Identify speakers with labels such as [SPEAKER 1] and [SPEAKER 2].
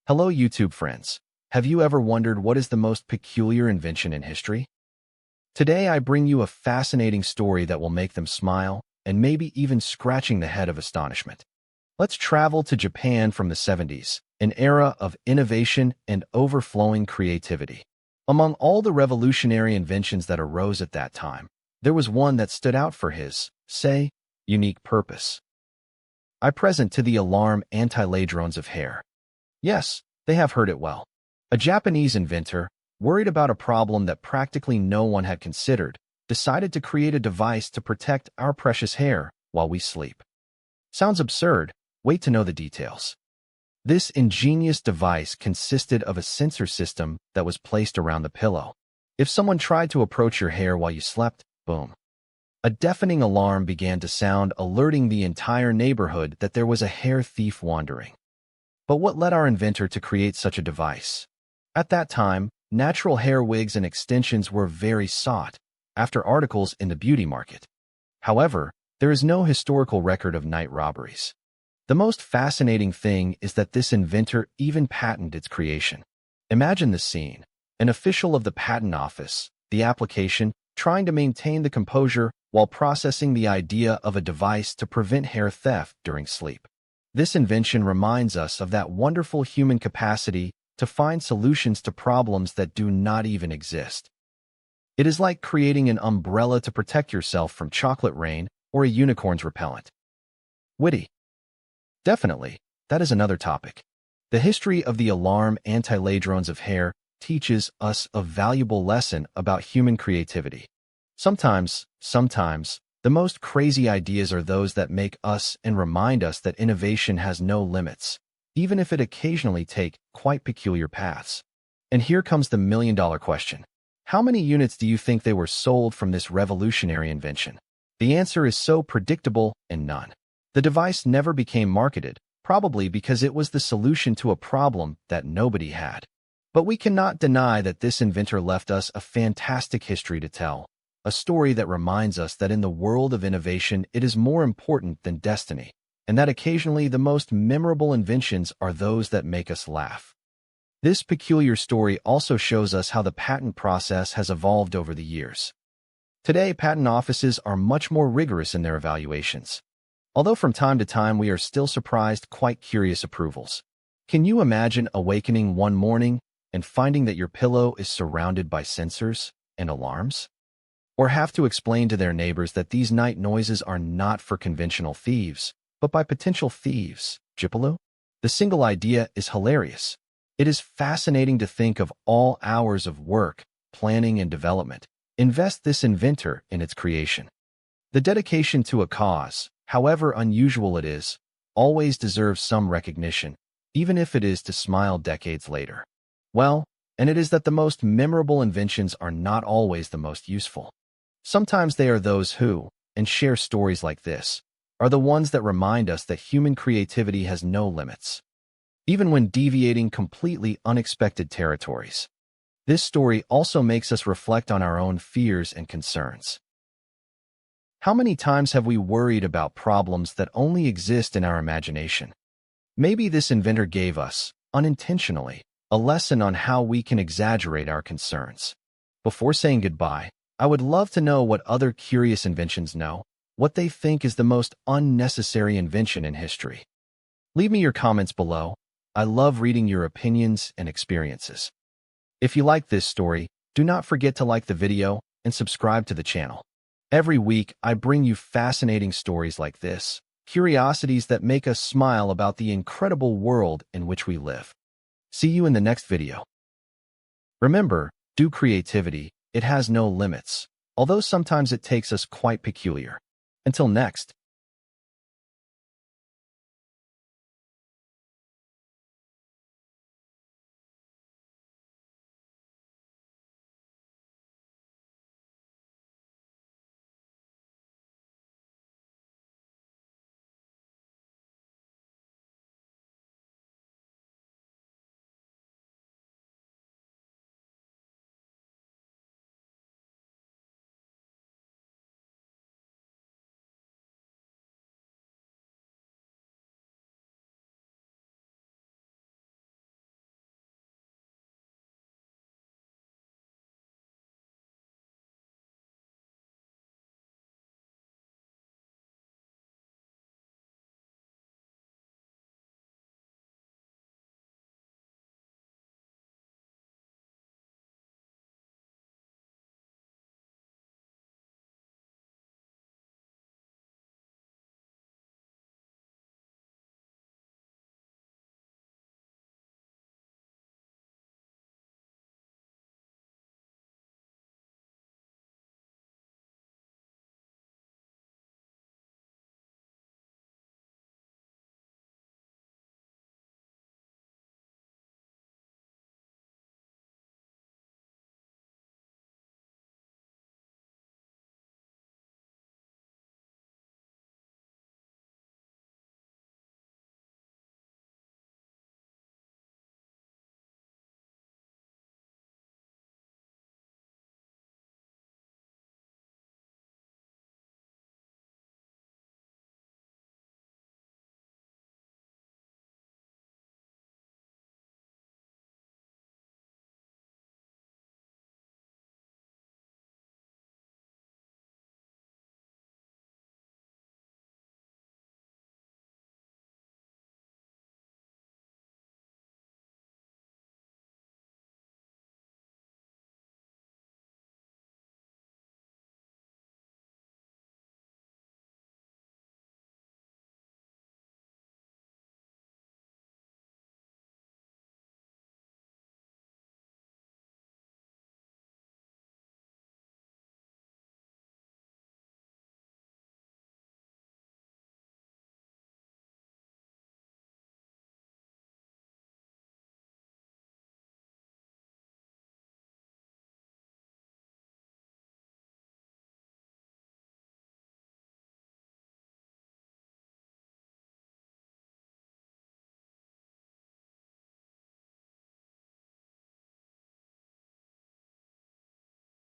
[SPEAKER 1] Hello, YouTube friends. Have you ever wondered what is the most peculiar invention in history? Today, I bring you a fascinating story that will make them smile and maybe even scratching the head of astonishment. Let's travel to Japan from the 70s, an era of innovation and overflowing creativity. Among all the revolutionary inventions that arose at that time, there was one that stood out for his, say, unique purpose. I present to the alarm anti-ladrones of hair. Yes, they have heard it well. A Japanese inventor, worried about a problem that practically no one had considered, decided to create a device to protect our precious hair while we sleep. Sounds absurd. Wait to know the details. This ingenious device consisted of a sensor system that was placed around the pillow. If someone tried to approach your hair while you slept, boom. A deafening alarm began to sound, alerting the entire neighborhood that there was a hair thief wandering. But what led our inventor to create such a device? At that time, natural hair wigs and extensions were very sought after articles in the beauty market. However, there is no historical record of night robberies. The most fascinating thing is that this inventor even patented its creation. Imagine the scene. An official of the patent office, the application, trying to maintain the composure while processing the idea of a device to prevent hair theft during sleep. This invention reminds us of that wonderful human capacity to find solutions to problems that do not even exist. It is like creating an umbrella to protect yourself from chocolate rain or a unicorn's repellent. Witty. Definitely, that is another topic. The history of the alarm anti-ladrones of hair teaches us a valuable lesson about human creativity. Sometimes, the most crazy ideas are those that make us and remind us that innovation has no limits, even if it occasionally takes quite peculiar paths. And here comes the million-dollar question. How many units do you think they were sold from this revolutionary invention? The answer is so predictable and none. The device never became marketed, probably because it was the solution to a problem that nobody had. But we cannot deny that this inventor left us a fantastic history to tell. A story that reminds us that in the world of innovation, it is more important than destiny, and that occasionally the most memorable inventions are those that make us laugh. This peculiar story also shows us how the patent process has evolved over the years. Today, patent offices are much more rigorous in their evaluations. Although from time to time we are still surprised, quite curious approvals. Can you imagine awakening one morning and finding that your pillow is surrounded by sensors and alarms? Or have to explain to their neighbors that these night noises are not for conventional thieves, but by potential thieves, Jipaloo? The single idea is hilarious. It is fascinating to think of all hours of work, planning, and development. Invest this inventor in its creation. The dedication to a cause, however unusual it is, always deserves some recognition, even if it is to smile decades later. Well, and it is that the most memorable inventions are not always the most useful. Sometimes they are those who, and share stories like this, are the ones that remind us that human creativity has no limits, even when deviating completely unexpected territories. This story also makes us reflect on our own fears and concerns. How many times have we worried about problems that only exist in our imagination? Maybe this inventor gave us, unintentionally, a lesson on how we can exaggerate our concerns. Before saying goodbye, I would love to know what other curious inventions know, what they think is the most unnecessary invention in history. Leave me your comments below. I love reading your opinions and experiences. If you like this story, do not forget to like the video and subscribe to the channel. Every week, I bring you fascinating stories like this, curiosities that make us smile about the incredible world in which we live. See you in the next video. Remember, do creativity. It has no limits, although sometimes it takes us quite peculiar. Until next.